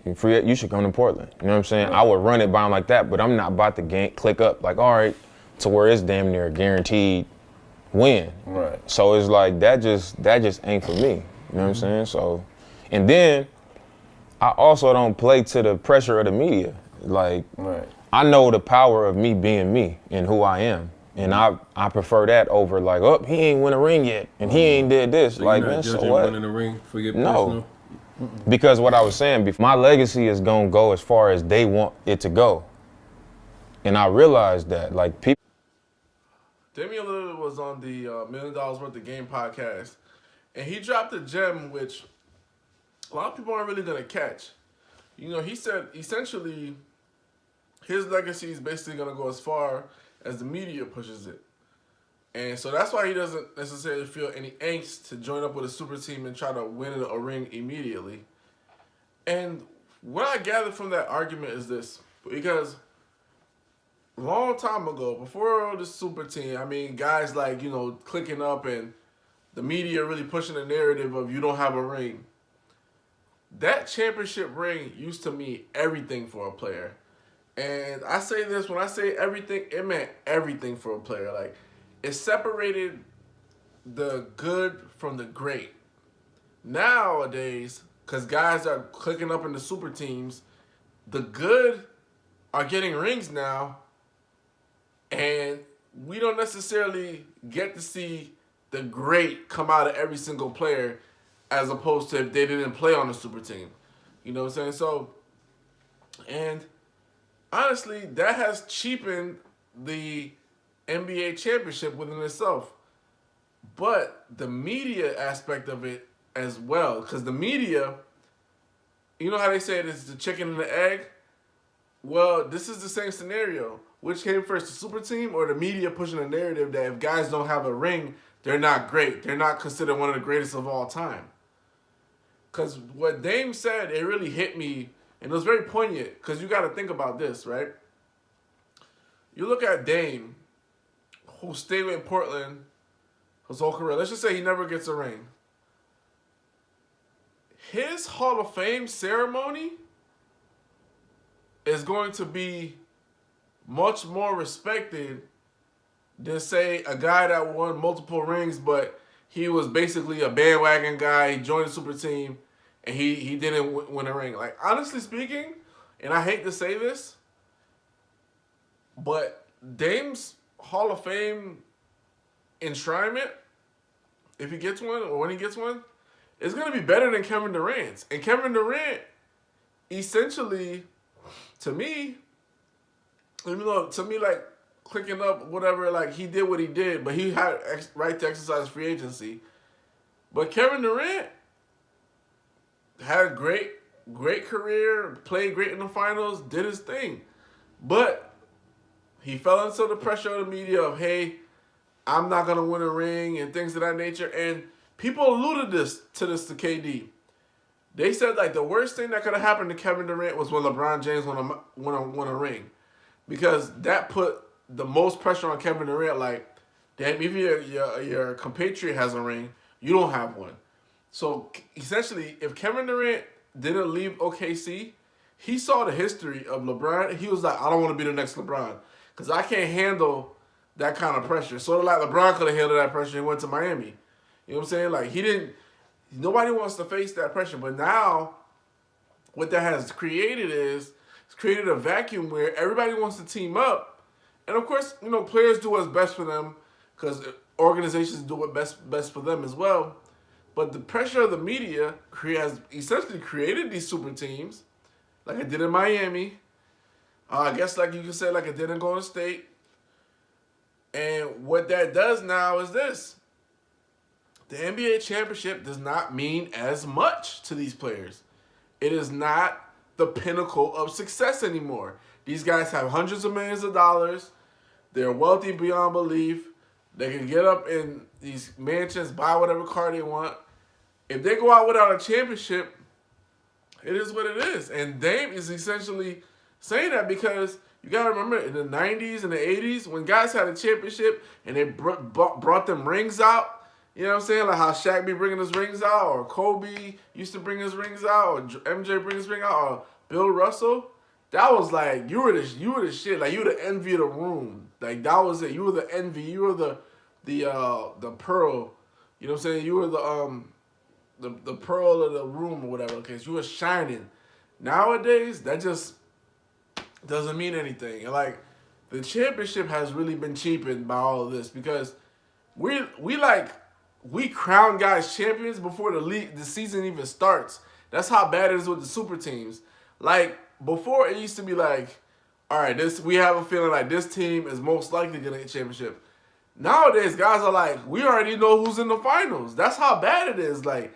You should come to Portland. You know what I'm saying? Right. I would run it by him like that, but I'm not about to click up like, all right, to where it's damn near guaranteed win. Right. So it's like that just ain't for me. You know what I'm saying? So, and then I also don't play to the pressure of the media. Like, I know the power of me being me and who I am. And I prefer that over like, oh, he ain't win a ring yet, and he ain't did this. So like, you're not man, so judging what? winning a ring for your personal? Because what I was saying, my legacy is gonna go as far as they want it to go. And I realized that, like, people. Damian Lillard was on the $1 Million Worth of Game podcast, and he dropped a gem which a lot of people aren't really gonna catch. You know, he said essentially his legacy is basically gonna go as far as the media pushes it. And so that's why he doesn't necessarily feel any angst to join up with a super team and try to win a ring immediately. And what I gathered from that argument is this, because long time ago, before the super team, I mean, guys like, you know, clicking up and the media really pushing the narrative of you don't have a ring. That championship ring used to mean everything for a player. And I say this, when I say everything, it meant everything for a player. Like, it separated the good from the great. Nowadays, because guys are clicking up in the super teams, the good are getting rings now, and we don't necessarily get to see the great come out of every single player as opposed to if they didn't play on the super team. You know what I'm saying? So, and honestly, that has cheapened the NBA championship within itself. But the media aspect of it as well, because the media, you know how they say it's the chicken and the egg? Well, this is the same scenario. Which came first, the super team or the media pushing a narrative that if guys don't have a ring, they're not great. They're not considered one of the greatest of all time. Because what Dame said, it really hit me, and it was very poignant, because you got to think about this, right? You look at Dame, who stayed in Portland his whole career. Let's just say he never gets a ring. His Hall of Fame ceremony is going to be much more respected than, say, a guy that won multiple rings, but he was basically a bandwagon guy. He joined the super team, and he didn't win a ring. Like, honestly speaking, and I hate to say this, but Dame's Hall of Fame enshrinement, if he gets one or when he gets one, is going to be better than Kevin Durant's. And Kevin Durant, essentially, to me, like, clicking up, whatever, like, he did what he did, but he had right to exercise free agency. But Kevin Durant had a great career, played great in the finals, did his thing. But he fell into the pressure of the media of, hey, I'm not going to win a ring and things of that nature. And people alluded to KD. They said, like, the worst thing that could have happened to Kevin Durant was when LeBron James won a ring. Because that put the most pressure on Kevin Durant, like, damn, if your compatriot has a ring, you don't have one. So, essentially, if Kevin Durant didn't leave OKC, he saw the history of LeBron. He was like, I don't want to be the next LeBron because I can't handle that kind of pressure. Sort of like LeBron could have handled that pressure and went to Miami. You know what I'm saying? Like, nobody wants to face that pressure. But now, what that has created is, it's created a vacuum where everybody wants to team up. And of course, you know, players do what's best for them because organizations do what's best for them as well. But the pressure of the media has essentially created these super teams, like it did in Miami. I guess like you could say like it did in Golden State. And what that does now is this. The NBA championship does not mean as much to these players. It is not the pinnacle of success anymore. These guys have hundreds of millions of dollars. They're wealthy beyond belief. They can get up in these mansions, buy whatever car they want. If they go out without a championship, it is what it is. And Dame is essentially saying that because you got to remember in the 90s and the 80s, when guys had a championship and they brought them rings out, You know what I'm saying? Like how Shaq be bringing his rings out, or Kobe used to bring his rings out, or MJ bring his ring out, or Bill Russell. That was like you were the shit. Like you were the envy of the room. Like that was it. You were the envy. You were the pearl. You know what I'm saying? You were the pearl of the room or whatever. Okay, so you were shining. Nowadays, that just doesn't mean anything. And like the championship has really been cheapened by all of this because we crown guys champions before the season even starts. That's how bad it is with the super teams. Like before, it used to be like, all right, we have a feeling like this team is most likely gonna get a championship. Nowadays, guys are like, we already know who's in the finals. That's how bad it is. Like,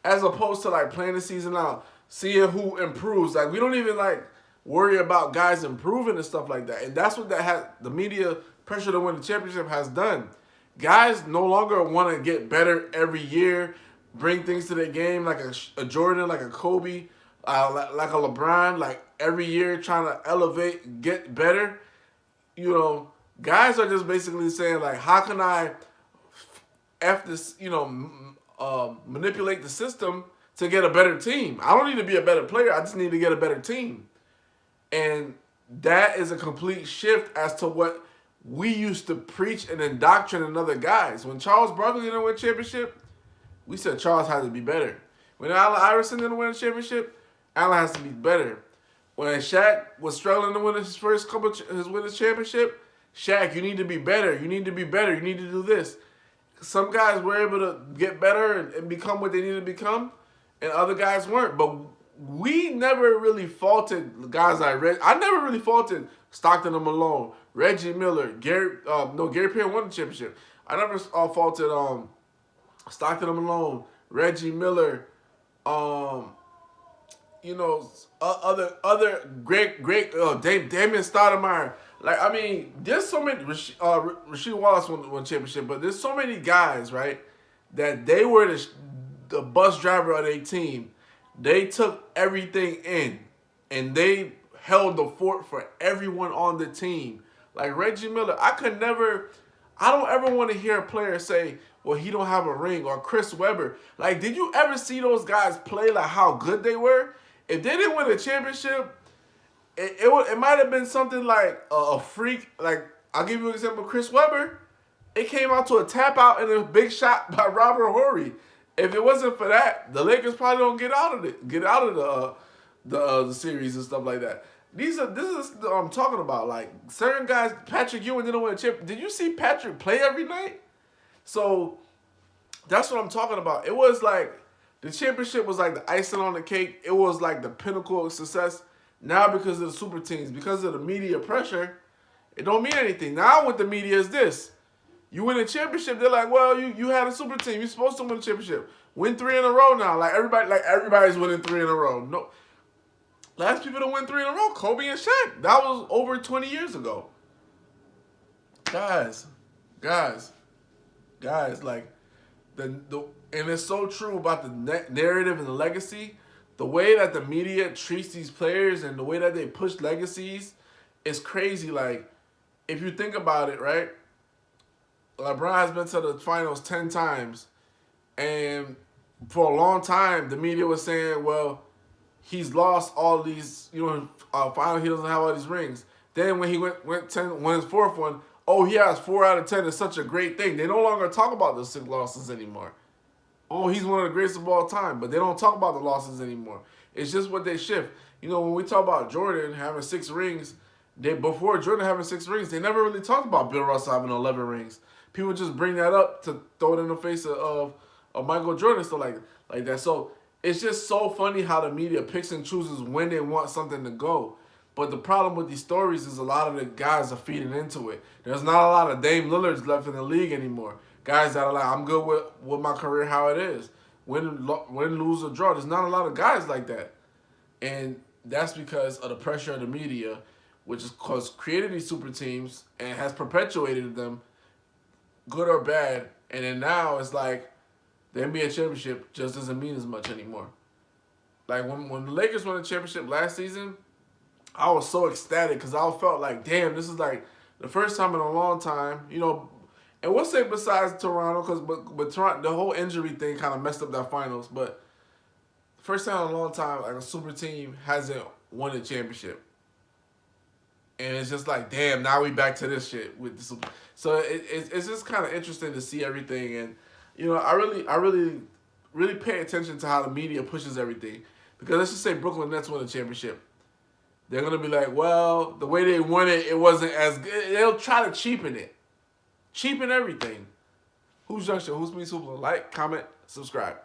as opposed to like playing the season out, seeing who improves. Like we don't even like worry about guys improving and stuff like that. And that's what the media pressure to win the championship has done. Guys no longer want to get better every year, bring things to their game like a Jordan, like a Kobe, like a LeBron, like every year trying to elevate, get better. You know, guys are just basically saying like, how can I manipulate the system to get a better team? I don't need to be a better player. I just need to get a better team. And that is a complete shift as to what we used to preach and indoctrinate other guys. When Charles Barkley didn't win a championship, we said Charles had to be better. When Allen Iverson didn't win a championship, Allen has to be better. When Shaq was struggling to win his first his championship, Shaq, you need to be better. You need to be better. You need to do this. Some guys were able to get better and become what they needed to become, and other guys weren't. But we never really faulted guys like I never really faulted Stockton and Malone, Reggie Miller, Gary Payne won the championship. I never faulted Stockton and Malone, Reggie Miller, other great Damian Stoudemire. Like I mean, there's so many. Rasheed Wallace won championship, but there's so many guys, right, that they were the bus driver of their team. They took everything in, and they held the fort for everyone on the team. Like Reggie Miller, I don't ever want to hear a player say, well, he don't have a ring, or Chris Webber. Like, did you ever see those guys play, like how good they were? If they didn't win a championship, it might have been something like a freak. Like, I'll give you an example, Chris Webber. It came out to a tap out and a big shot by Robert Horry. If it wasn't for that, the Lakers probably don't get out of the series and stuff like that. This is what I'm talking about. Like certain guys, Patrick Ewing didn't win a chip. Did you see Patrick play every night? So that's what I'm talking about. It was like the championship was like the icing on the cake. It was like the pinnacle of success. Now because of the super teams, because of the media pressure, it don't mean anything. Now what the media is this. You win a championship, they're like, well, you had a super team. You're supposed to win a championship. Win 3 in a row now. Everybody's winning 3 in a row. No, last people to win 3 in a row, Kobe and Shaq. That was over 20 years ago. Guys, like and it's so true about the narrative and the legacy. The way that the media treats these players and the way that they push legacies is crazy. Like, if you think about it, right? LeBron has been to the finals 10 times. And for a long time, the media was saying, well, he's lost all these, finally he doesn't have all these rings. Then when he won his 4th one, oh, he has 4 out of 10. It's such a great thing. They no longer talk about the 6 losses anymore. Oh, he's one of the greatest of all time. But they don't talk about the losses anymore. It's just what they shift. When we talk about Jordan having 6 rings, before Jordan having 6 rings, they never really talked about Bill Russell having 11 rings. People just bring that up to throw it in the face of Michael Jordan, stuff like that. So it's just so funny how the media picks and chooses when they want something to go. But the problem with these stories is a lot of the guys are feeding into it. There's not a lot of Dame Lillards left in the league anymore. Guys that are like, I'm good with my career how it is. Win, lose, or draw. There's not a lot of guys like that. And that's because of the pressure of the media, which has created these super teams and has perpetuated them, good or bad. And then now it's like the NBA championship just doesn't mean as much anymore. Like when the Lakers won the championship last season, I was so ecstatic because I felt like, damn, this is like the first time in a long time. And we'll say besides Toronto, because but Toronto, the whole injury thing kind of messed up that finals. But first time in a long time, like a super team hasn't won a championship. And it's just like, damn, now we back to this shit with the super. So it's just kind of interesting to see everything. And, you know, I really pay attention to how the media pushes everything. Because let's just say Brooklyn Nets win a championship. They're going to be like, well, the way they won it, it wasn't as good. They'll try to cheapen it. Cheapen everything. Hoops Junction, Hoops Meets Hoopla. Like, comment, subscribe.